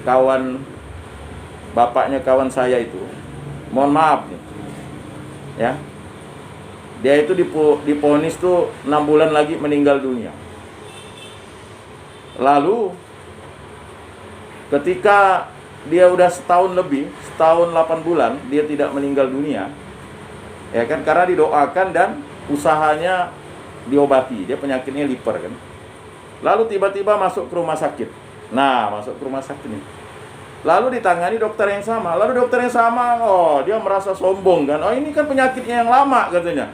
kawan, bapaknya kawan saya itu, mohon maaf nih, ya, dia itu diponis tuh 6 bulan lagi meninggal dunia. Lalu ketika dia udah setahun lebih, setahun 8 bulan dia tidak meninggal dunia, ya kan, karena didoakan dan usahanya diobati. Dia penyakitnya liver kan. Lalu tiba-tiba masuk ke rumah sakit. Nah, masuk ke rumah sakit nih. Lalu ditangani dokter yang sama. Lalu dokter yang sama, oh, dia merasa sombong kan. Oh, ini kan penyakitnya yang lama katanya.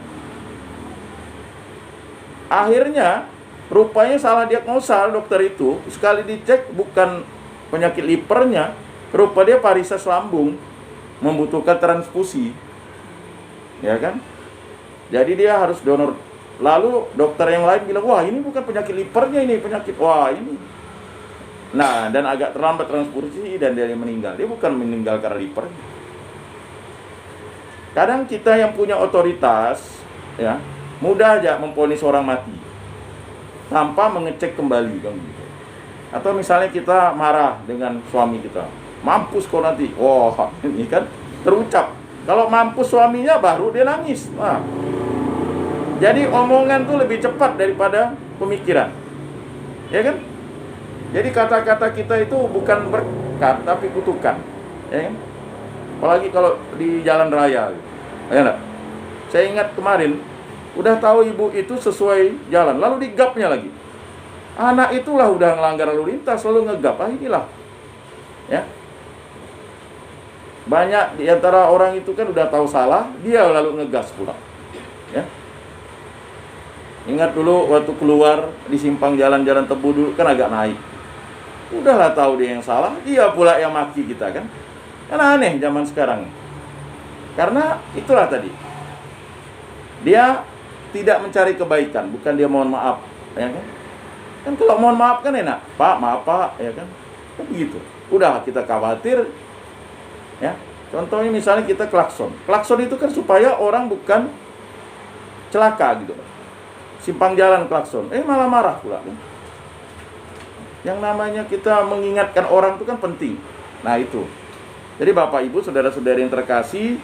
Akhirnya rupanya salah diagnosa dokter itu. Sekali dicek bukan penyakit livernya, rupa dia varises lambung, membutuhkan transfusi. Ya kan? Jadi dia harus donor. Lalu dokter yang lain bilang, wah ini bukan penyakit livernya, ini penyakit, wah ini. Nah, dan agak terlambat transfusi dan dia meninggal. Dia bukan meninggal karena liver. Kadang kita yang punya otoritas, ya, mudah aja memvonis orang mati tanpa mengecek kembali kan gitu. Atau misalnya kita marah dengan suami kita, mampus kau nanti. Wah, ini kan terucap. Kalau mampus suaminya baru dia nangis. Nah, jadi omongan tuh lebih cepat daripada pemikiran. Ya kan? Jadi kata-kata kita itu bukan berkat tapi kutukan. Ya kan? Apalagi kalau di jalan raya. Ya enggak? Saya ingat kemarin udah tahu ibu itu sesuai jalan, lalu digapnya lagi. Anak itulah udah ngelanggar lalu lintas, lalu ngegap. Ah, inilah. Ya. Banyak di antara orang itu kan udah tahu salah, dia lalu ngegas pula. Ya. Ingat dulu waktu keluar di simpang jalan-jalan Tebu dulu kan agak naik. Udahlah tahu dia yang salah, dia pula yang maki kita kan. Kan aneh zaman sekarang. Karena itulah tadi. Dia tidak mencari kebaikan, bukan dia mohon maaf, ya kan? Kan kalau mohon maaf kan enak. Pak, maaf Pak, ya kan? Kan begitu. Udah kita khawatir, ya. Contohnya misalnya kita klakson. Klakson itu kan supaya orang bukan celaka gitu. Simpang jalan klakson, malah marah pula kan? Yang namanya kita mengingatkan orang itu kan penting. Nah itu. Jadi Bapak Ibu, saudara-saudari yang terkasih,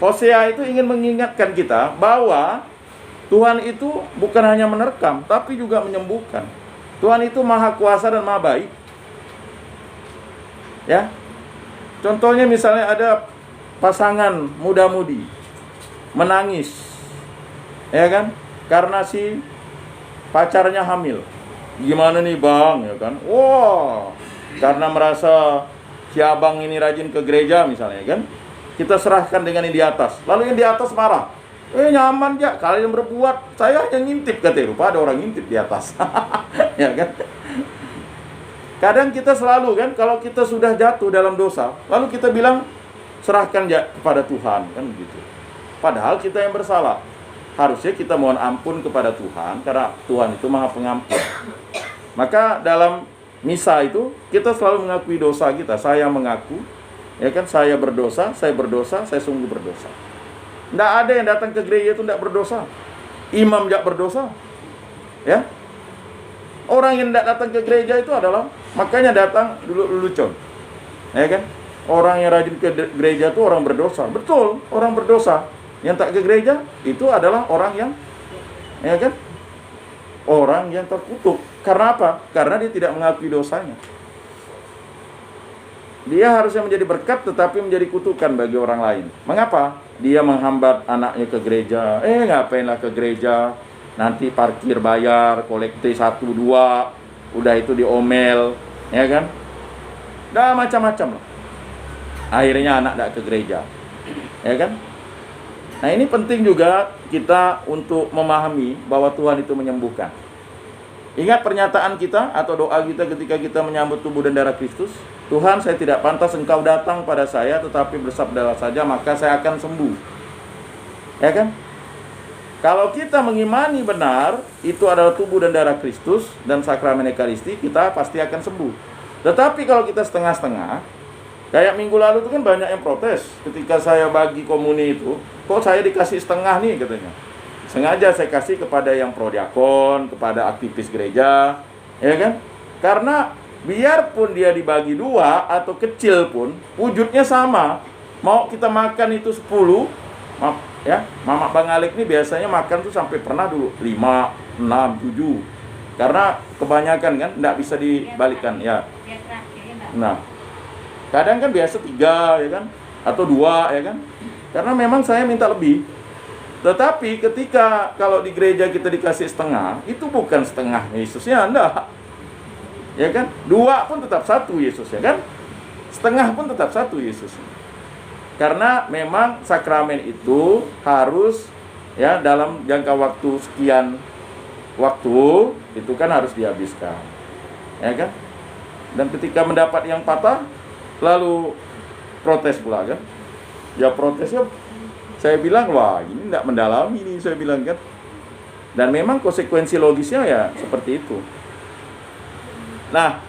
Hosea itu ingin mengingatkan kita bahwa Tuhan itu bukan hanya menerkam, tapi juga menyembuhkan. Tuhan itu maha kuasa dan maha baik. Ya. Contohnya misalnya ada pasangan muda-mudi menangis, ya kan? Karena si pacarnya hamil. Gimana nih bang, ya kan? Wah, karena merasa si abang ini rajin ke gereja misalnya, kan? Kita serahkan dengan yang di atas. Lalu yang di atas marah. Nyaman ya, kalian berbuat, saya yang ngintip katanya. Rupa ada orang ngintip di atas. Ya kan? Kadang kita selalu kan, kalau kita sudah jatuh dalam dosa, lalu kita bilang serahkan ya kepada Tuhan, kan begitu. Padahal kita yang bersalah. Harusnya kita mohon ampun kepada Tuhan, karena Tuhan itu maha pengampun. Maka dalam misa itu kita selalu mengakui dosa kita. Saya mengaku, ya kan, saya berdosa, saya sungguh berdosa. Tidak ada yang datang ke gereja itu tidak berdosa. Imam tidak berdosa, ya. Orang yang tidak datang ke gereja itu adalah, makanya datang dulu lelucon, ya kan. Orang yang rajin ke gereja itu orang berdosa. Betul, orang berdosa. Yang tak ke gereja itu adalah orang yang, ya kan, orang yang terkutuk. Karena apa? Karena dia tidak mengakui dosanya. Dia harusnya menjadi berkat tetapi menjadi kutukan bagi orang lain. Mengapa? Dia menghambat anaknya ke gereja. Ngapainlah ke gereja? Nanti parkir bayar, kolekte 1-2, udah itu diomel, ya kan? Dah macam-macam lah. Akhirnya anak tidak ke gereja, ya kan? Nah ini penting juga kita untuk memahami bahwa Tuhan itu menyembuhkan. Ingat pernyataan kita atau doa kita ketika kita menyambut tubuh dan darah Kristus. Tuhan, saya tidak pantas Engkau datang pada saya, tetapi bersabdalah saja maka saya akan sembuh. Ya kan? Kalau kita mengimani benar itu adalah tubuh dan darah Kristus dan sakramen Ekaristi, kita pasti akan sembuh. Tetapi kalau kita setengah-setengah, kayak minggu lalu itu kan banyak yang protes ketika saya bagi komuni itu, kok saya dikasih setengah nih katanya. Sengaja saya kasih kepada yang prodiakon, kepada aktivis gereja, ya kan? Karena biarpun dia dibagi dua atau kecil pun, wujudnya sama. Mau kita makan itu 10, ya, Mama Bang Alik ini biasanya makan tuh sampai pernah dulu 5, 6, 7. Karena kebanyakan kan, tidak bisa dibalikkan ya. Nah, kadang kan biasa 3 ya kan, atau 2 ya kan. Karena memang saya minta lebih. Tetapi ketika kalau di gereja kita dikasih setengah, itu bukan setengah Yesusnya, enggak. Ya kan? 2 pun tetap 1 Yesus ya kan? Setengah pun tetap 1 Yesus. Karena memang sakramen itu harus ya dalam jangka waktu sekian waktu itu kan harus dihabiskan. Ya kan? Dan ketika mendapat yang patah lalu protes pula kan? Ya protesnya saya bilang, wah ini tidak mendalami nih, saya bilang kan. Dan memang konsekuensi logisnya ya seperti itu. Nah,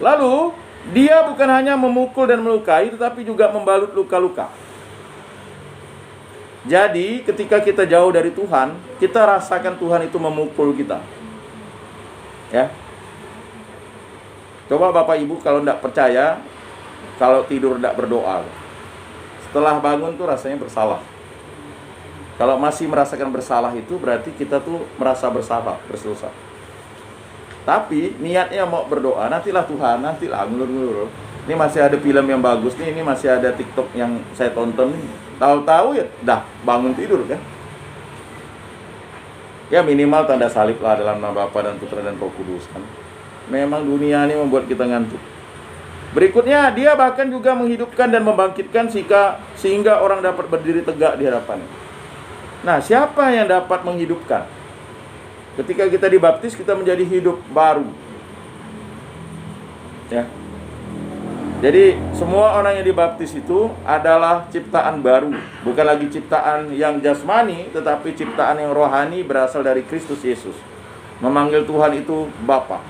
lalu dia bukan hanya memukul dan melukai, tetapi juga membalut luka-luka. Jadi ketika kita jauh dari Tuhan, kita rasakan Tuhan itu memukul kita. Ya. Coba Bapak Ibu kalau tidak percaya, kalau tidur tidak berdoa, setelah bangun tuh rasanya bersalah. Kalau masih merasakan bersalah itu berarti kita tuh merasa bersalah, berdosa. Tapi niatnya mau berdoa, nantilah Tuhan, nantilah ngulur-ngulur. Ini masih ada film yang bagus nih, ini masih ada TikTok yang saya tonton nih. Tahu-tahu ya dah bangun tidur kan. Ya minimal tanda salib lah dalam nama Bapa dan Putra dan Roh Kudus kan. Memang dunia ini membuat kita ngantuk. Berikutnya, dia bahkan juga menghidupkan dan membangkitkan sehingga orang dapat berdiri tegak di hadapannya. Nah, siapa yang dapat menghidupkan? Ketika kita dibaptis, kita menjadi hidup baru. Ya. Jadi, semua orang yang dibaptis itu adalah ciptaan baru. Bukan lagi ciptaan yang jasmani, tetapi ciptaan yang rohani berasal dari Kristus Yesus. Memanggil Tuhan itu Bapa.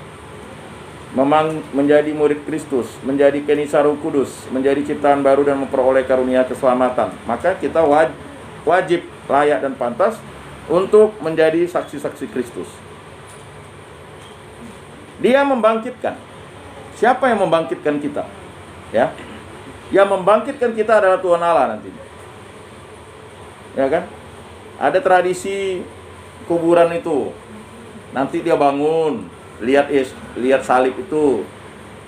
Menjadi murid Kristus, menjadi kenisa Roh Kudus, menjadi ciptaan baru dan memperoleh karunia keselamatan. Maka kita wajib, layak dan pantas untuk menjadi saksi-saksi Kristus. Dia membangkitkan. Siapa yang membangkitkan kita? Ya. Yang membangkitkan kita adalah Tuhan Allah nanti. Ya kan? Ada tradisi kuburan itu. Nanti dia bangun, lihat salib itu,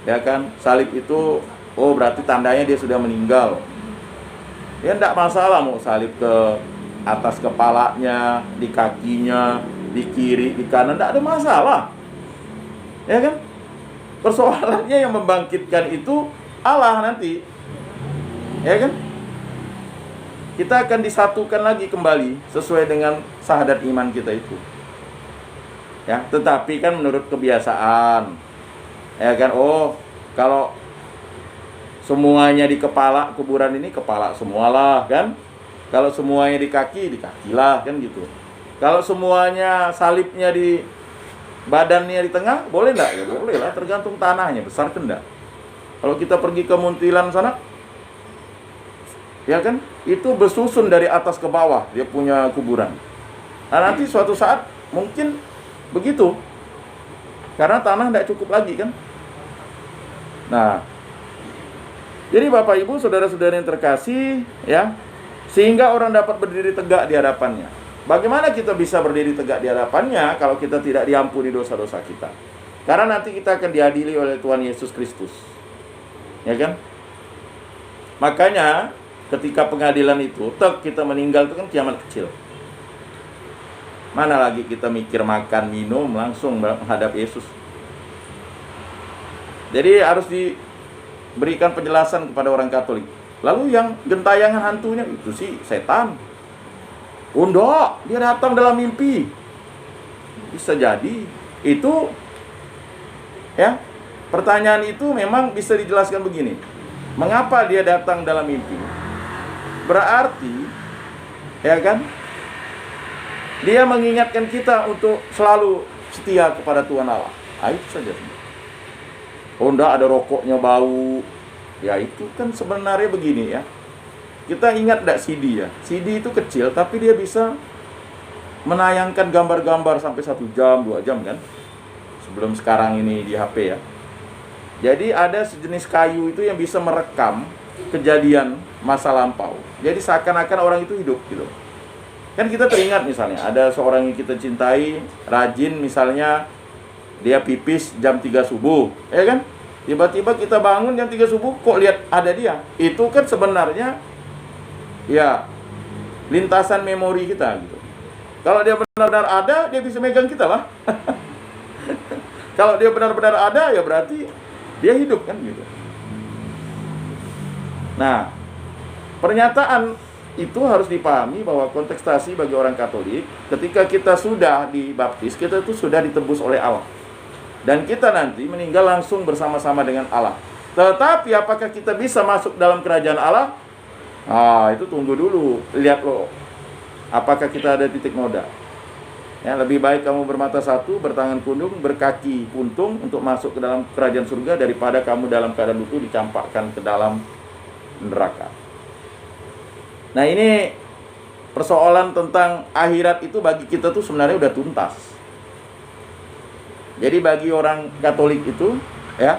ya kan? Salib itu, oh berarti tandanya dia sudah meninggal. Ya enggak masalah mau salib ke atas kepalanya, di kakinya, di kiri, di kanan, enggak ada masalah. Ya kan? Persoalannya yang membangkitkan itu Allah nanti. Ya kan? Kita akan disatukan lagi kembali sesuai dengan syahadat iman kita itu. Ya, tetapi kan menurut kebiasaan. Ya kan? Oh, kalau semuanya di kepala kuburan ini kepala semualah kan? Kalau semuanya di kakilah kan gitu. Kalau semuanya salibnya di badannya di tengah, boleh enggak? Ya boleh lah, tergantung tanahnya besar ke enggak. Kalau kita pergi ke Muntilan sana, ya kan? Itu bersusun dari atas ke bawah, dia punya kuburan. Nah, nanti suatu saat mungkin begitu. Karena tanah tidak cukup lagi kan. Nah, jadi Bapak Ibu, saudara-saudara yang terkasih, ya, sehingga orang dapat berdiri tegak di hadapannya. Bagaimana kita bisa berdiri tegak di hadapannya kalau kita tidak diampuni dosa-dosa kita? Karena nanti kita akan diadili oleh Tuhan Yesus Kristus. Ya kan? Makanya ketika pengadilan itu, kita meninggal itu kan kiamat kecil. Mana lagi kita mikir makan, minum, langsung menghadap Yesus. Jadi harus diberikan penjelasan kepada orang Katolik. Lalu yang gentayangan hantunya itu sih setan. Enggak, dia datang dalam mimpi. Bisa jadi. Itu, ya, pertanyaan itu memang bisa dijelaskan begini. Mengapa dia datang dalam mimpi? Berarti, ya kan, dia mengingatkan kita untuk selalu setia kepada Tuhan Allah. Itu saja. Oh enggak, ada rokoknya bau. Ya itu kan sebenarnya begini ya. Kita ingat enggak CD ya? CD itu kecil tapi dia bisa menayangkan gambar-gambar sampai 1 jam, 2 jam kan? Belum sekarang ini di HP ya. Jadi ada sejenis kayu itu yang bisa merekam kejadian masa lampau. Jadi seakan-akan orang itu hidup gitu. Kan kita teringat misalnya ada seorang yang kita cintai, rajin misalnya dia pipis jam 3 subuh, ya kan? Tiba-tiba kita bangun jam 3 subuh kok lihat ada dia. Itu kan sebenarnya ya lintasan memori kita gitu. Kalau dia benar-benar ada, dia bisa megang kita lah. Kalau dia benar-benar ada, ya berarti dia hidup kan gitu. Nah, pernyataan itu harus dipahami bahwa kontestasi bagi orang Katolik, ketika kita sudah dibaptis, kita itu sudah ditebus oleh Allah. Dan kita nanti meninggal langsung bersama-sama dengan Allah. Tetapi apakah kita bisa masuk dalam kerajaan Allah? Itu tunggu dulu, lihat loh. Apakah kita ada titik noda? Ya, lebih baik kamu bermata satu, bertangan kundung, berkaki puntung untuk masuk ke dalam kerajaan surga daripada kamu dalam keadaan utuh dicampakkan ke dalam neraka. Nah, ini persoalan tentang akhirat itu bagi kita tuh sebenarnya udah tuntas. Jadi bagi orang Katolik itu ya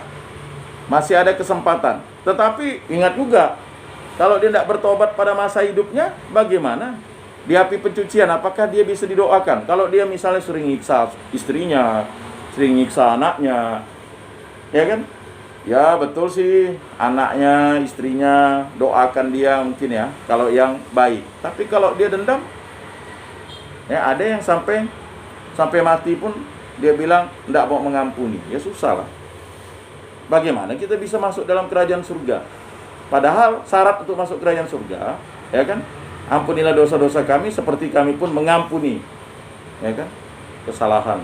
masih ada kesempatan. Tetapi ingat juga, kalau dia tidak bertobat pada masa hidupnya, bagaimana? Di api pencucian, apakah dia bisa didoakan? Kalau dia misalnya sering nyiksa istrinya, sering nyiksa anaknya, ya kan? Ya betul sih, anaknya, istrinya, doakan dia mungkin ya, kalau yang baik. Tapi kalau dia dendam, ya ada yang sampai mati pun dia bilang tidak mau mengampuni. Ya susah lah. Bagaimana kita bisa masuk dalam kerajaan surga? Padahal syarat untuk masuk kerajaan surga, ya kan? Ampunilah dosa-dosa kami seperti kami pun mengampuni, ya kan, kesalahan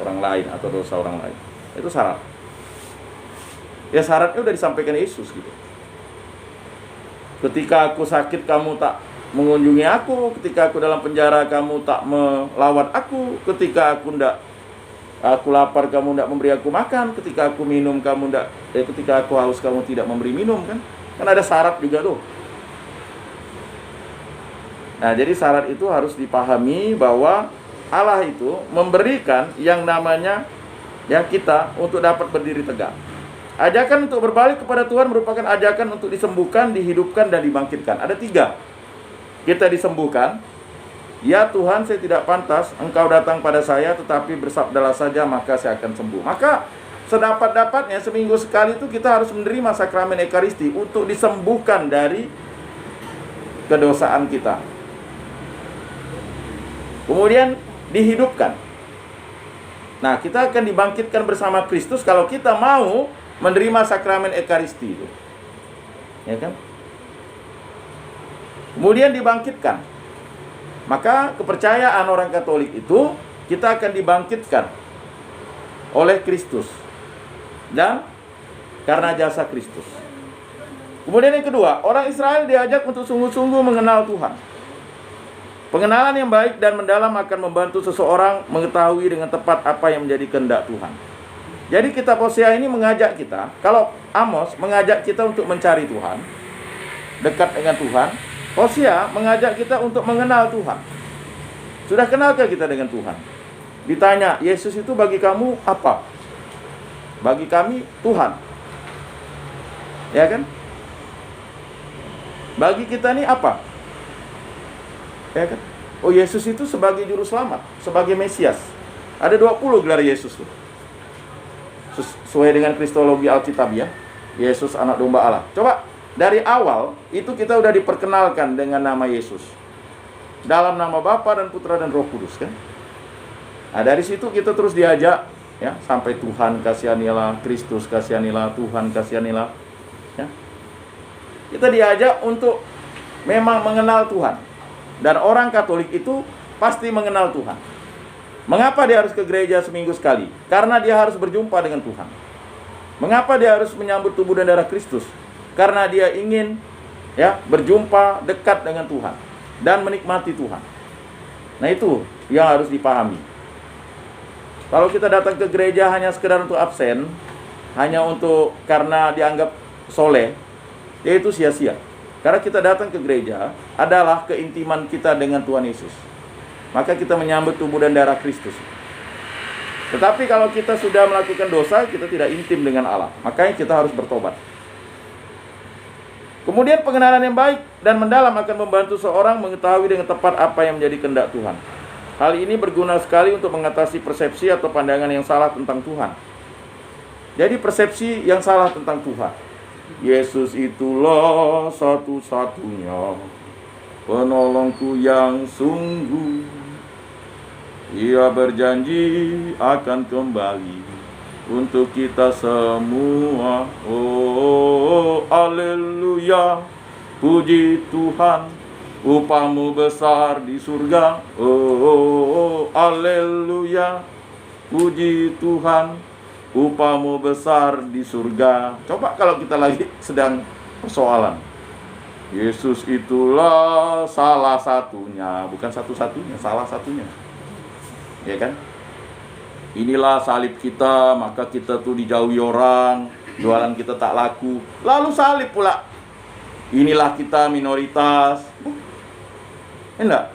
orang lain atau dosa orang lain. Itu syarat. Ya syaratnya udah disampaikan Yesus gitu. Ketika aku sakit kamu tak mengunjungi aku, ketika aku dalam penjara kamu tak melawat aku, ketika aku lapar kamu tidak memberi aku makan, ketika aku minum kamu tidak, ketika aku haus kamu tidak memberi minum kan? Kan ada syarat juga tuh. Nah, jadi syarat itu harus dipahami bahwa Allah itu memberikan yang namanya ya kita untuk dapat berdiri tegak. Ajakan untuk berbalik kepada Tuhan merupakan ajakan untuk disembuhkan, dihidupkan, dan dibangkitkan. Ada 3. Kita disembuhkan. Ya Tuhan, saya tidak pantas Engkau datang pada saya, tetapi bersabdalah saja maka saya akan sembuh. Maka sedapat-dapatnya seminggu sekali itu kita harus menerima sakramen Ekaristi untuk disembuhkan dari kedosaan kita. Kemudian dihidupkan. Nah, kita akan dibangkitkan bersama Kristus kalau kita mau menerima sakramen Ekaristi itu. Ya kan? Kemudian dibangkitkan. Maka kepercayaan orang Katolik itu kita akan dibangkitkan oleh Kristus dan karena jasa Kristus. Kemudian yang kedua, orang Israel diajak untuk sungguh-sungguh mengenal Tuhan. Pengenalan yang baik dan mendalam akan membantu seseorang mengetahui dengan tepat apa yang menjadi kehendak Tuhan. Jadi kitab Hosea ini mengajak kita, kalau Amos mengajak kita untuk mencari Tuhan, dekat dengan Tuhan, Hosea mengajak kita untuk mengenal Tuhan. Sudah kenalkah kita dengan Tuhan? Ditanya, Yesus itu bagi kamu apa? Bagi kami Tuhan. Ya kan? Bagi kita ini apa? Ya kan? Oh, Yesus itu sebagai juru selamat, sebagai Mesias. Ada 20 gelar Yesus tuh. Sesuai dengan kristologi Alkitab ya. Yesus anak domba Allah. Coba dari awal itu kita udah diperkenalkan dengan nama Yesus. Dalam nama Bapa dan Putra dan Roh Kudus kan. Nah, dari situ kita terus diajak ya sampai Tuhan kasihanilah, Kristus kasihanilah, Tuhan kasihanilah. Ya. Kita diajak untuk memang mengenal Tuhan. Dan orang Katolik itu pasti mengenal Tuhan. Mengapa dia harus ke gereja seminggu sekali? Karena dia harus berjumpa dengan Tuhan. Mengapa dia harus menyambut tubuh dan darah Kristus? Karena dia ingin ya berjumpa dekat dengan Tuhan dan menikmati Tuhan. Nah, itu yang harus dipahami. Kalau kita datang ke gereja hanya sekedar untuk absen, hanya untuk karena dianggap soleh, ya itu sia-sia. Karena kita datang ke gereja adalah keintiman kita dengan Tuhan Yesus. Maka kita menyambut tubuh dan darah Kristus. Tetapi kalau kita sudah melakukan dosa, kita tidak intim dengan Allah. Makanya kita harus bertobat. Kemudian pengenalan yang baik dan mendalam akan membantu seorang mengetahui dengan tepat apa yang menjadi kehendak Tuhan. Hal ini berguna sekali untuk mengatasi persepsi atau pandangan yang salah tentang Tuhan. Jadi persepsi yang salah tentang Tuhan. Yesus itulah satu-satunya penolongku yang sungguh. Ia berjanji akan kembali untuk kita semua. Oh, haleluya. Puji Tuhan, upahmu besar di surga. Oh, haleluya. Puji Tuhan, upahmu besar di surga. Coba kalau kita lagi sedang persoalan. Yesus itulah salah satunya, bukan satu-satunya, salah satunya. Ya kan? Inilah salib kita, maka kita tuh dijauhi orang, jualan kita tak laku. Lalu salib pula. Inilah kita minoritas. Enggak.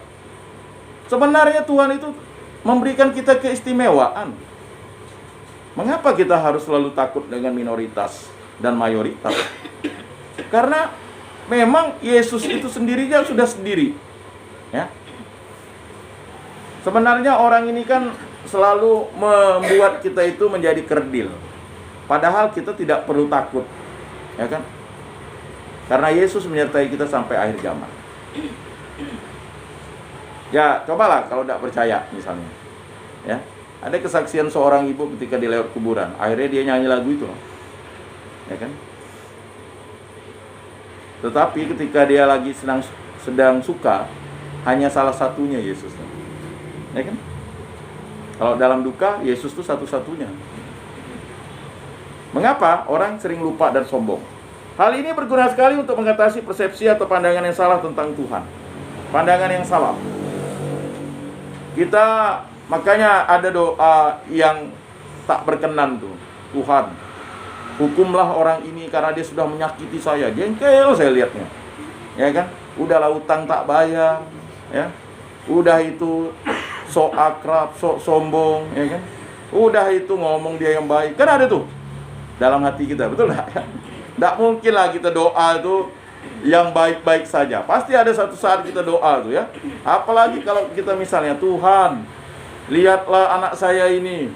Sebenarnya Tuhan itu memberikan kita keistimewaan. Mengapa kita harus selalu takut dengan minoritas dan mayoritas? Karena memang Yesus itu sendirinya sudah sendiri. Ya. Sebenarnya orang ini kan selalu membuat kita itu menjadi kerdil. Padahal kita tidak perlu takut. Ya kan? Karena Yesus menyertai kita sampai akhir zaman. Ya, cobalah kalau tidak percaya misalnya. Ya. Ada kesaksian seorang ibu ketika dia lewat kuburan. Akhirnya dia nyanyi lagu itu. Ya kan? Tetapi ketika dia lagi sedang suka, hanya salah satunya Yesus. Ya kan? Kalau dalam duka, Yesus itu satu-satunya. Mengapa orang sering lupa dan sombong? Hal ini berguna sekali untuk mengatasi persepsi atau pandangan yang salah tentang Tuhan. Pandangan yang salah. Kita, makanya ada doa yang tak berkenan tuh. Tuhan, hukumlah orang ini karena dia sudah menyakiti saya. Jengkel saya lihatnya. Ya kan? Udahlah utang tak bayar. Ya. Udah itu sok akrab, sok sombong, ya kan? Udah itu ngomong dia yang baik. Kan ada tuh dalam hati kita, betul enggak? Enggak mungkin lah kita doa itu yang baik-baik saja. Pasti ada satu saat kita doa tuh ya. Apalagi kalau kita misalnya, Tuhan, lihatlah anak saya ini.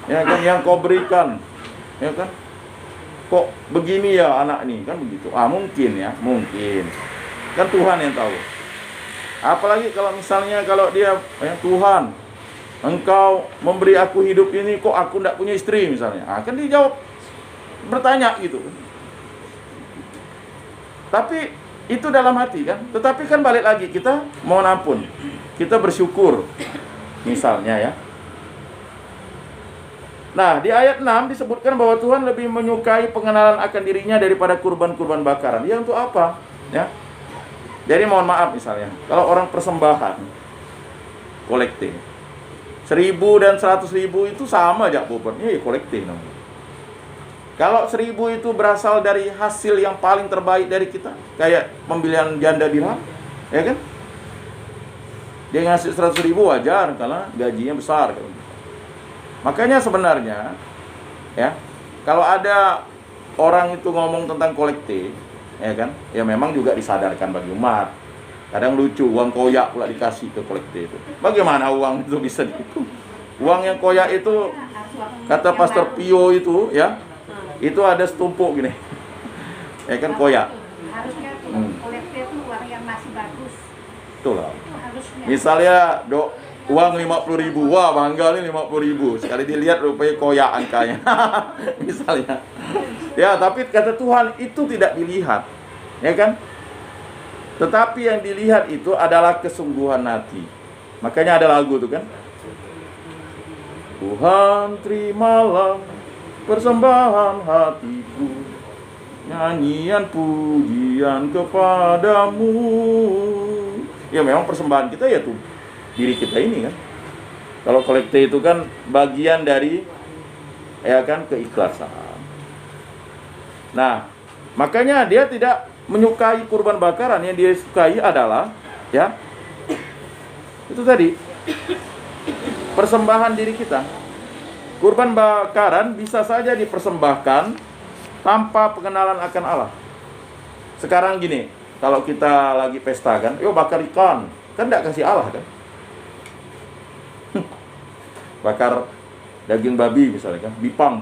Ya kan, yang kau berikan. Ya kan? Kok begini ya anak ini, kan begitu. Mungkin ya, mungkin. Kan Tuhan yang tahu. Apalagi kalau misalnya kalau dia, Tuhan, Engkau memberi aku hidup ini, kok aku tidak punya istri misalnya. Kan dijawab, bertanya gitu. Tapi itu dalam hati kan. Tetapi kan balik lagi, kita mohon ampun, kita bersyukur misalnya ya. Nah, di ayat 6 disebutkan bahwa Tuhan lebih menyukai pengenalan akan dirinya daripada kurban-kurban bakaran. Ya, untuk apa? Ya. Jadi mohon maaf misalnya, kalau orang persembahan kolektif 1.000 dan 100.000 itu sama aja bobotnya, ya kolektif namanya. Kalau 1.000 itu berasal dari hasil yang paling terbaik dari kita, kayak pembelian janda dirham, ya kan? Dia ngasih 100.000 wajar karena gajinya besar. Makanya sebenarnya, ya, kalau ada orang itu ngomong tentang kolektif, ya kan? Ya memang juga disadarkan bagi umat. Kadang lucu, uang koyak pula dikasih ke kolektif itu. Bagaimana uang itu bisa dihitung? Uang yang koyak itu, kata Pastor Pio itu, ya, itu ada setumpuk gini. Ya kan, koyak. Harusnya kolektif itu uang yang masih bagus. Betul lah. Misalnya uang 50.000, wah bangga nih 50.000. Sekali dilihat rupanya koyak angkanya. Misalnya. Ya, tapi kata Tuhan itu tidak dilihat. Ya kan? Tetapi yang dilihat itu adalah kesungguhan hati. Makanya ada lagu tuh kan. Tuhan terimalah persembahan hatiku, nyanyian pujian kepadamu. Ya memang persembahan kita ya tuh diri kita ini kan. Kalau kolektif itu kan bagian dari ya kan keikhlasan. Nah, makanya dia tidak menyukai kurban bakaran. Yang dia sukai adalah ya itu tadi persembahan diri kita. kurban bakaran bisa saja dipersembahkan tanpa pengenalan akan Allah. Sekarang gini, kalau kita lagi pesta kan, yo bakar ikan, kan enggak kasih Allah kan. Bakar daging babi misalnya kan, bipang.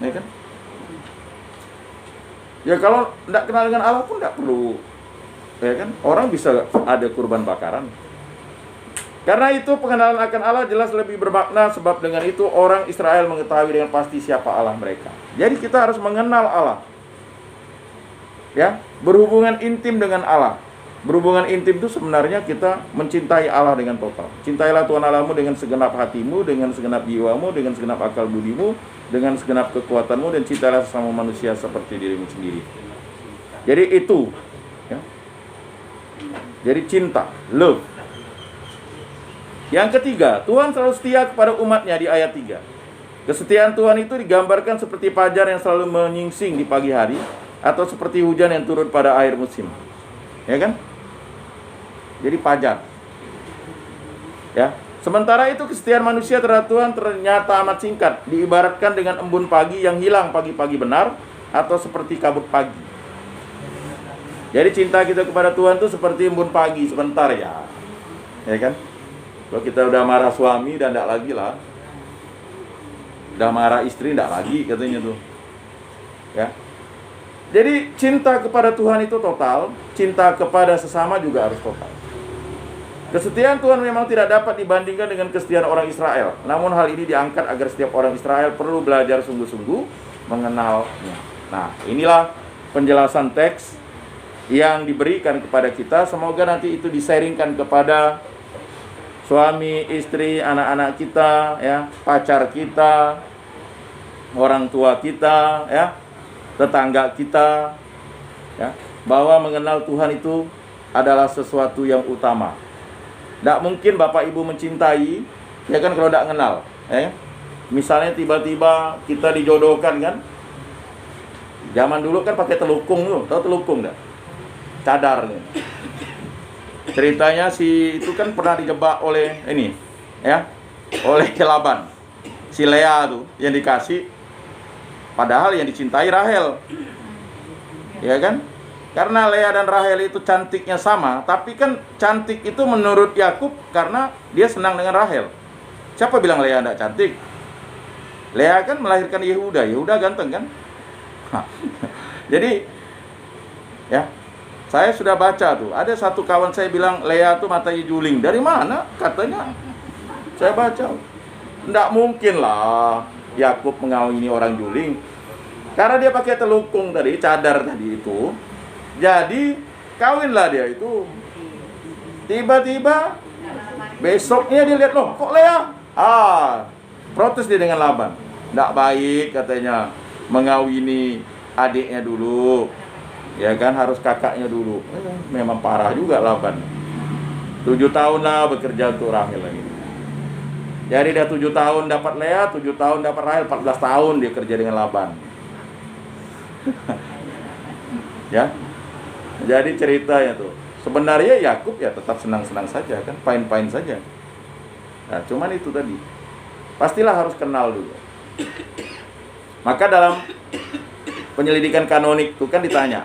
Ya kan? Ya kalau enggak kenal dengan Allah pun enggak perlu. Ya kan? Orang bisa ada kurban bakaran. Karena itu pengenalan akan Allah jelas lebih bermakna, sebab dengan itu orang Israel mengetahui dengan pasti siapa Allah mereka. Jadi kita harus mengenal Allah. Ya, berhubungan intim dengan Allah. Berhubungan intim itu sebenarnya kita mencintai Allah dengan total. Cintailah Tuhan Allahmu dengan segenap hatimu, dengan segenap jiwamu, dengan segenap akal budimu, dengan segenap kekuatanmu, dan cintailah sesama manusia seperti dirimu sendiri. Jadi itu, ya. Jadi cinta, love. Yang ketiga, Tuhan selalu setia kepada umatnya di ayat 3. Kesetiaan Tuhan itu digambarkan seperti fajar yang selalu menyingsing di pagi hari, atau seperti hujan yang turun pada akhir musim. Ya kan? Jadi fajar. Ya. Sementara itu kesetiaan manusia terhadap Tuhan ternyata amat singkat, diibaratkan dengan embun pagi yang hilang pagi-pagi benar, atau seperti kabut pagi. Jadi cinta kita kepada Tuhan itu seperti embun pagi sebentar ya. Ya kan? Kalau kita udah marah suami dan enggak lagi lah. Udah marah istri enggak lagi katanya tuh. Ya. Jadi cinta kepada Tuhan itu total, cinta kepada sesama juga harus total. Kesetiaan Tuhan memang tidak dapat dibandingkan dengan kesetiaan orang Israel. Namun hal ini diangkat agar setiap orang Israel perlu belajar sungguh-sungguh mengenalnya. Nah, inilah penjelasan teks yang diberikan kepada kita. Semoga nanti itu disaringkan kepada suami, istri, anak-anak kita, ya, pacar kita, orang tua kita, ya, tetangga kita, ya, bahwa mengenal Tuhan itu adalah sesuatu yang utama. Tidak mungkin Bapak Ibu mencintai, ya kan, kalau tidak kenal, ya. Misalnya tiba-tiba kita dijodohkan kan, zaman dulu kan pakai telukung tuh, tahu telukung enggak? Cadar nih. Ceritanya si itu kan pernah dijebak oleh ini, ya, oleh Laban. Si Lea tuh yang dikasih, padahal yang dicintai Rahel. Ya kan? Karena Lea dan Rahel itu cantiknya sama, tapi kan cantik itu menurut Yakub karena dia senang dengan Rahel. Siapa bilang Lea tidak cantik? Lea kan melahirkan Yehuda, Yehuda ganteng kan? Jadi, ya, saya sudah baca tuh, ada satu kawan saya bilang Lea tuh matanya juling. Dari mana? Katanya. Saya baca. Nggak mungkin lah Yakub mengawini orang juling. Karena dia pakai telukung tadi, cadar tadi itu. Jadi kawinlah dia itu. Tiba-tiba besoknya dia lihat, loh kok Lea? Protes dia dengan Laban. Nggak baik katanya mengawini adiknya dulu. Ya kan, harus kakaknya dulu. Memang parah juga Laban. 7 tahun lah bekerja untuk Rahel lagi. Jadi dia 7 tahun dapat Lea, 7 tahun dapat Rahel, 14 tahun dia kerja dengan Laban. Ya. Jadi ceritanya tuh, sebenarnya Yakub ya tetap senang-senang saja kan, fine-fine saja. Nah, cuman itu tadi. Pastilah harus kenal dulu. Maka dalam penyelidikan kanonik itu kan ditanya,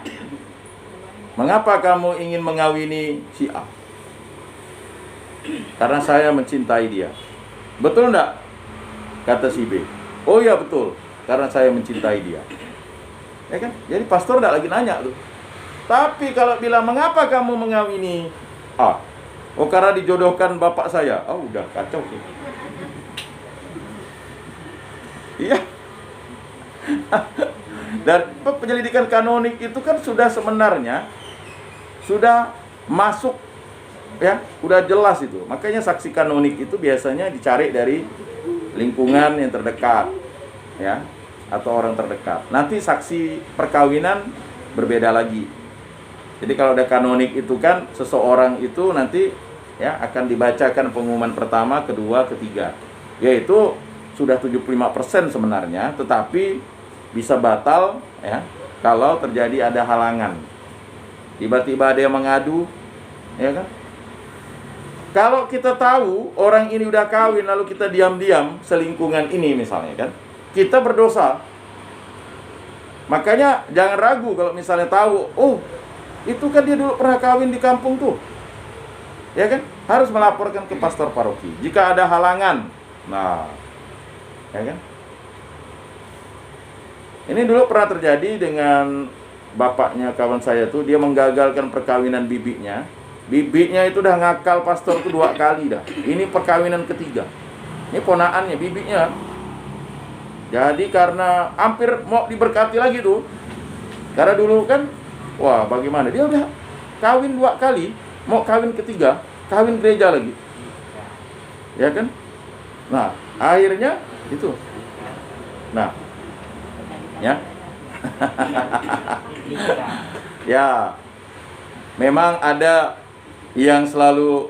mengapa kamu ingin mengawini si A? Karena saya mencintai dia. Betul enggak? Kata si B. Oh iya betul, karena saya mencintai dia. Ya kan? Jadi pastor enggak lagi nanya tuh. Tapi kalau bilang mengapa kamu mengawini A? Oh karena dijodohkan bapak saya. Oh udah kacau sih. Iya. Dan penyelidikan kanonik itu kan sudah sebenarnya sudah masuk, ya, sudah jelas itu. Makanya saksi kanonik itu biasanya dicari dari lingkungan yang terdekat, ya, atau orang terdekat. Nanti saksi perkawinan berbeda lagi. Jadi kalau ada kanonik itu kan seseorang itu nanti, ya, akan dibacakan pengumuman pertama, kedua, ketiga. Yaitu sudah 75% sebenarnya, tetapi bisa batal, ya, kalau terjadi ada halangan. Tiba-tiba ada yang mengadu, ya kan? Kalau kita tahu orang ini udah kawin lalu kita diam-diam selingkungan ini misalnya kan, kita berdosa. Makanya jangan ragu kalau misalnya tahu, oh itu kan dia dulu pernah kawin di kampung tuh, ya kan, harus melaporkan ke pastor paroki jika ada halangan. Nah, ya kan. Ini dulu pernah terjadi dengan bapaknya kawan saya tuh, dia menggagalkan perkawinan bibinya. Bibinya itu udah ngakal pastor itu 2 kali dah. Ini perkawinan ketiga. Ini ponaannya, bibinya. Jadi karena hampir mau diberkati lagi tuh. Karena dulu kan, wah bagaimana, dia udah kawin 2 kali, mau kawin ketiga, kawin gereja lagi. Ya kan? Nah, akhirnya itu. Nah, ya. Ya. Memang ada yang selalu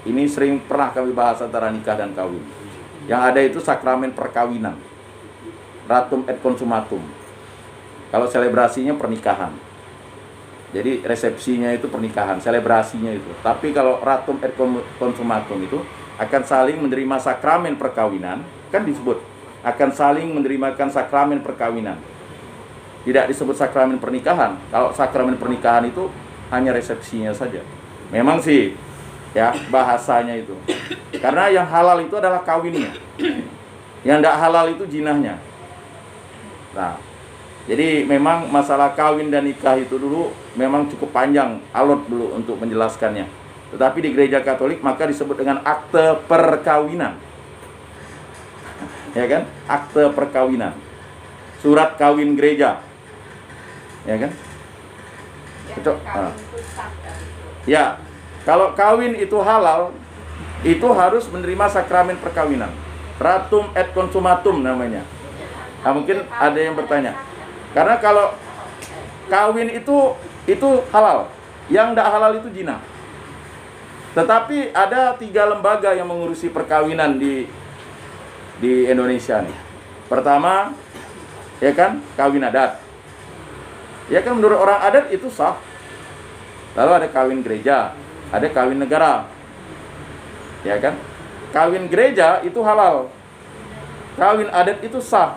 ini sering pernah kami bahas antara nikah dan kawin. Yang ada itu sakramen perkawinan, ratum et consumatum. Kalau selebrasinya pernikahan, jadi resepsinya itu pernikahan, selebrasinya itu. Tapi kalau ratum et consumatum itu akan saling menerima sakramen perkawinan, kan disebut akan saling menerimakan sakramen perkawinan. Tidak disebut sakramen pernikahan. Kalau sakramen pernikahan itu hanya resepsinya saja. Memang sih, ya bahasanya itu. Karena yang halal itu adalah kawinnya. Yang tidak halal itu jinahnya. Nah, jadi memang masalah kawin dan nikah itu dulu memang cukup panjang, alot dulu untuk menjelaskannya. Tetapi di gereja Katolik maka disebut dengan akte perkawinan. Ya kan? Akte perkawinan. Surat kawin gereja. Ya kan? Betul. Ya, kalau kawin itu halal, itu harus menerima sakramen perkawinan. Ratum et consumatum namanya. Nah, mungkin ada yang bertanya. Karena kalau kawin itu halal, yang tidak halal itu zina. Tetapi ada 3 lembaga yang mengurusi perkawinan di Indonesia nih. Pertama, ya kan, kawin adat. Ya kan, menurut orang adat itu sah. Lalu ada kawin gereja, ada kawin negara. Ya kan? Kawin gereja itu halal. Kawin adat itu sah,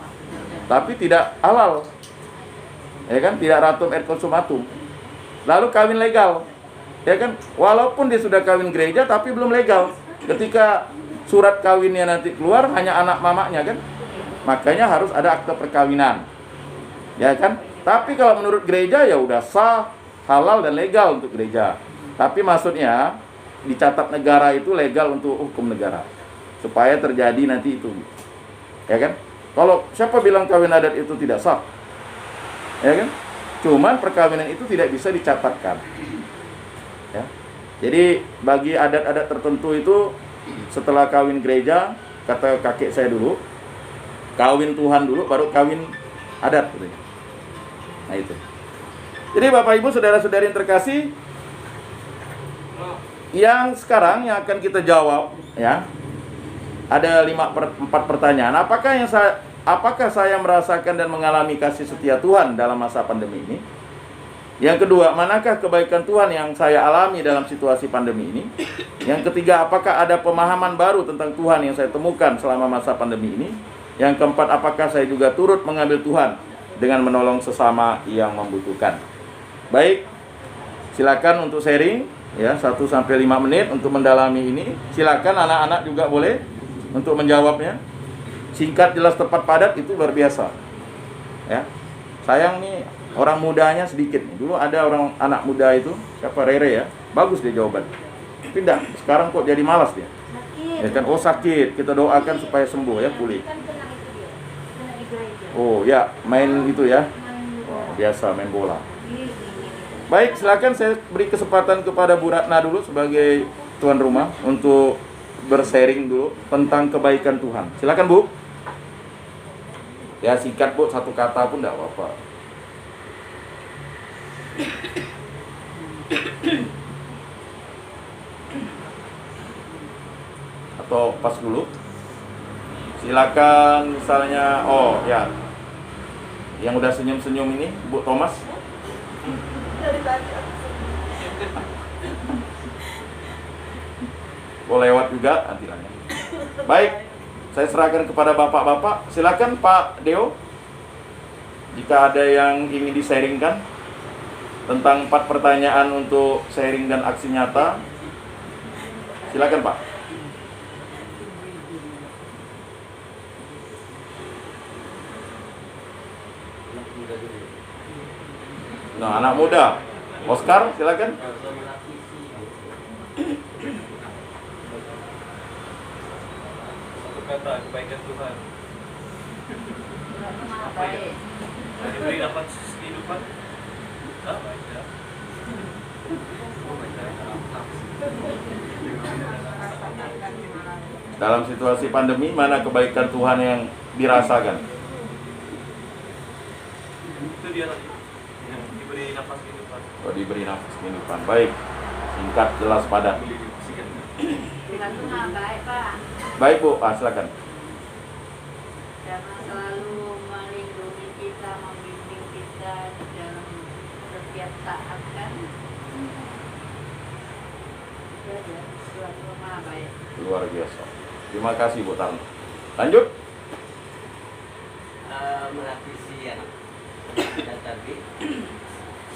tapi tidak halal. Ya kan? Tidak ratum et consumatum. Lalu kawin legal. Ya kan? Walaupun dia sudah kawin gereja tapi belum legal. Ketika surat kawinnya nanti keluar hanya anak mamanya kan? Makanya harus ada akte perkawinan. Ya kan? Tapi kalau menurut gereja ya udah sah, halal dan legal untuk gereja. Tapi maksudnya dicatat negara itu legal untuk hukum negara. Supaya terjadi nanti itu. Ya kan? Kalau siapa bilang kawin adat itu tidak sah? Ya kan? Cuman perkawinan itu tidak bisa dicatatkan. Ya. Jadi bagi adat-adat tertentu itu setelah kawin gereja, kata kakek saya dulu, kawin Tuhan dulu baru kawin adat gitu. Nah itu. Jadi Bapak Ibu saudara-saudari yang terkasih, yang sekarang yang akan kita jawab ya, ada 4 pertanyaan. Apakah saya merasakan dan mengalami kasih setia Tuhan dalam masa pandemi ini? Yang kedua, manakah kebaikan Tuhan yang saya alami dalam situasi pandemi ini? Yang ketiga, apakah ada pemahaman baru tentang Tuhan yang saya temukan selama masa pandemi ini? Yang keempat, apakah saya juga turut mengambil Tuhan dengan menolong sesama yang membutuhkan? Baik, silakan untuk sharing ya, 1-5 menit untuk mendalami ini. Silakan anak-anak juga boleh untuk menjawabnya. Singkat, jelas, tepat, padat, itu luar biasa. Ya. Sayang nih orang mudanya sedikit nih. Dulu ada orang anak muda itu, siapa, Rere ya. Bagus dia jawaban. Tapi enggak, sekarang kok jadi malas dia. Ya kan, oh sakit, kita doakan supaya sembuh ya, pulih. Oh ya, main itu ya. Wah, biasa main bola. Baik, silakan saya beri kesempatan kepada Bu Ratna dulu sebagai tuan rumah untuk bersharing dulu tentang kebaikan Tuhan. Silakan Bu. Ya singkat Bu, 1 kata pun enggak apa-apa. Atau pas dulu. Silakan misalnya, oh ya, yang udah senyum-senyum ini Bu Thomas. Kalau lewat juga nanti lah ya. Baik, saya serahkan kepada bapak-bapak. Silakan Pak Deo, jika ada yang ingin di-sharingkan tentang 4 pertanyaan untuk sharing dan aksi nyata, silakan Pak. Nah, anak muda, Oscar, silakan. Satu kata, kebaikan Tuhan. Baik. Diberi dapat kehidupan. Baik ya. Dalam situasi pandemi, mana kebaikan Tuhan yang dirasakan? Itu dia lagi. Yang diberi nafas kehidupan. Oh, diberi nafas kehidupan. Baik, singkat, jelas, padat. Tuhan itu maha baik, Pak. Baik Bu, silakan. Karena selalu melindungi kita, membimbing kita di dalam setiap saat kan. Itu aja, Tuhan itu maha baik. Luar biasa. Terima kasih Bu Tarno. Lanjut. Merevisi yang tadi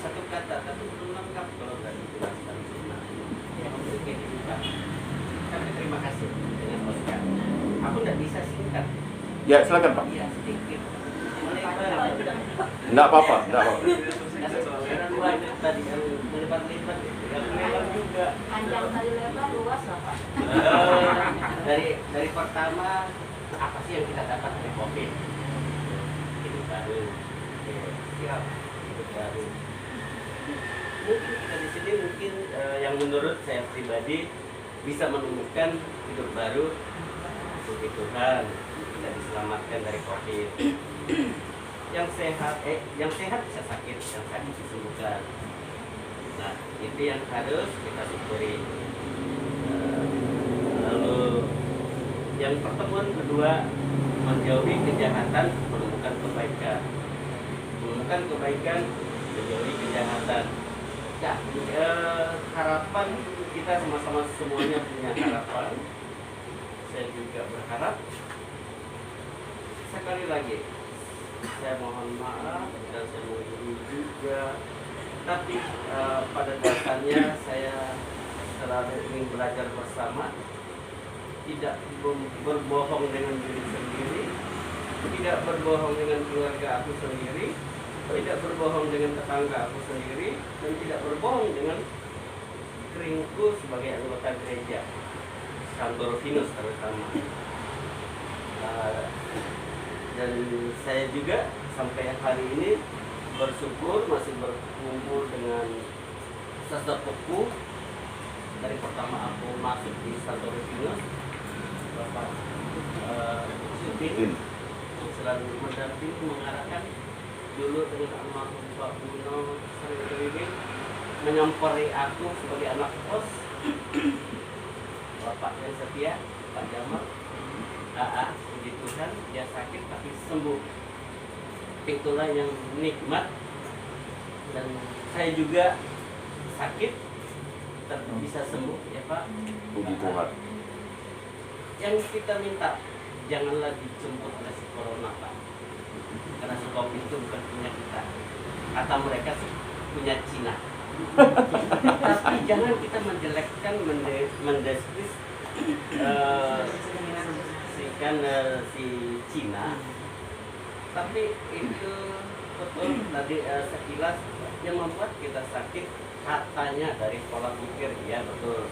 satu kata tapi belum lengkap kalau tadi jelaskan sebenarnya yang memberi kehidupan. Tapi terima kasih dengan Oscar. Aku tidak bisa singkat. Ya, silakan Pak. Iya sedikit. Melebar. Enggak apa-apa, enggak apa-apa. Karena banyak tadi yang melebar-lebar, yang lebar juga. Panjang kali lebar, luas lah, Pak. Dari pertama apa sih yang kita dapat dari COVID? Hidup baru. Siap. Hidup baru. Mungkin kita di sini yang menurut saya pribadi bisa menemukan hidup baru. Puji Tuhan kita diselamatkan dari COVID. Yang sehat bisa sakit, yang sakit disembuhkan. Nah, itu yang harus kita syukuri. Lalu yang pertemuan kedua, menjauhi kejahatan, menemukan kebaikan. Menemukan kebaikan, menjauhi kejahatan. Nah, harapan kita sama-sama semuanya punya harapan. Saya juga berharap. Sekali lagi, saya mohon maaf dan saya mohon juga. Tapi pada dasarnya saya selalu ingin belajar bersama, tidak berbohong dengan diri sendiri, tidak berbohong dengan keluarga aku sendiri, tidak berbohong dengan tetangga aku sendiri, dan tidak berbohong dengan keringku sebagai anggota gereja Santo Rufinus terutama. Dan saya juga sampai hari ini bersyukur masih berkumpul dengan sesepupu. Dari pertama aku masuk di Santo Rufinus, Bapak Supin selalu mendampingi, mengarahkan. Dulu dengan almarhum Pak Buno sering keliling menyamperi aku sebagai anak kos. Bapak yang setia, Pak Jamal, puji Tuhan, dia sakit tapi sembuh. Itulah yang nikmat. Dan saya juga sakit tapi bisa sembuh, ya Pak. Puji Tuhan. Yang kita minta, janganlah dijemput oleh si corona, Pak. Karena si COVID itu bukan punya kita. Kata mereka sih punya Cina. Tapi jangan kita menjelekkan, mendeskripsikan si Cina. Tapi itu betul tadi sekilas yang membuat kita sakit, katanya dari pola pikir, ya betul.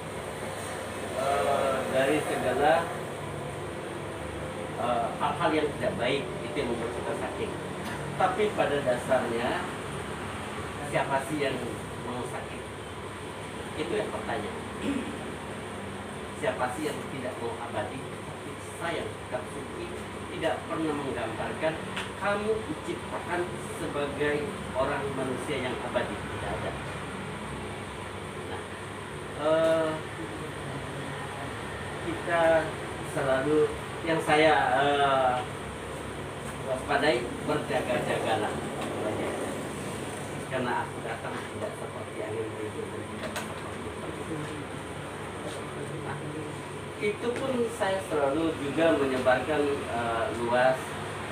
Dari segala hal-hal yang tidak baik itu yang membuat kita sakit. Tapi pada dasarnya siapa sih yang mau sakit? Itu yang pertanyaan. Siapa sih yang tidak mau abadi? Tapi sayang, kitab suci tidak pernah menggambarkan kamu diciptakan sebagai orang manusia yang abadi. Tidak ada. Nah, kita selalu yang saya waspadai, berjaga-jagalah, karena aku datang tidak seperti angin bertiup dan tidak seperti Nah, itu pun saya selalu juga menyebarkan luas.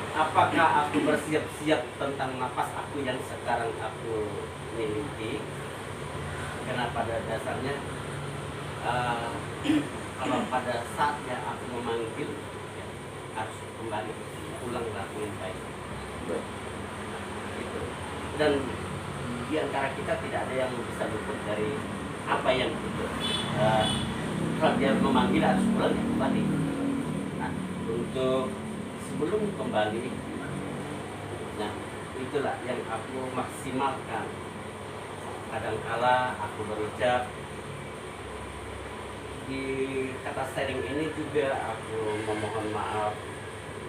Apakah aku bersiap-siap tentang napas aku yang sekarang aku miliki? Karena pada dasarnya kalau pada saatnya aku memanggil, ya, harus kembali ulang lagi yang baik. Gitu. Dan di antara kita tidak ada yang bisa luput dari apa yang itu. Kalau dia memanggil harus pulang ya kembali. Nah, untuk sebelum kembali, nah itulah yang aku maksimalkan. Kadangkala aku berucap di kata sharing ini juga aku memohon maaf.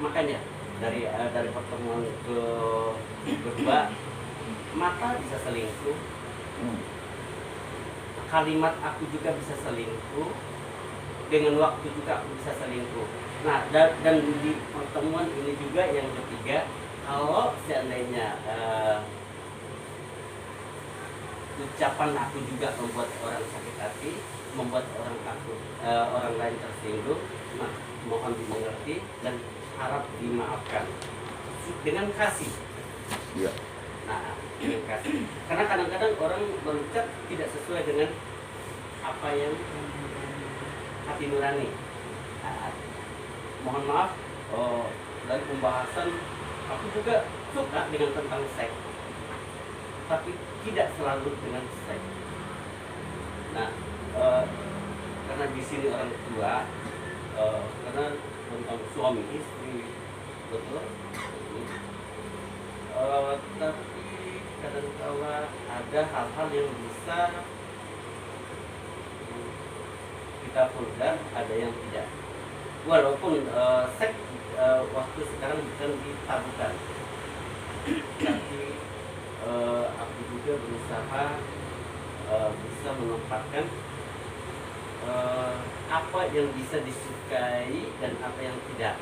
Makanya dari pertemuan kedua, mata bisa selingkuh, kalimat aku juga bisa selingkuh, dengan waktu juga aku bisa selingkuh. Nah, dan di pertemuan ini juga yang ketiga, kalau seandainya ucapan aku juga membuat orang sakit hati, membuat orang lain tersinggung, nah, mohon dimengerti dan harap dimaafkan dengan kasih. Iya. Nah, dengan kasih. Karena kadang-kadang orang berucap tidak sesuai dengan apa yang hati nurani. Nah, mohon maaf, dari pembahasan aku juga suka dengan tentang seks, tapi tidak selalu dengan seks. Nah, karena di sini orang tua, karena tentang suami istri, betul. Tapi kadang-kala ada hal-hal yang bisa kita vulgar, ada yang tidak. Walaupun seks waktu sekarang bukan ditabukan, tapi aku juga berusaha bisa menempatkan apa yang bisa disukai dan apa yang tidak.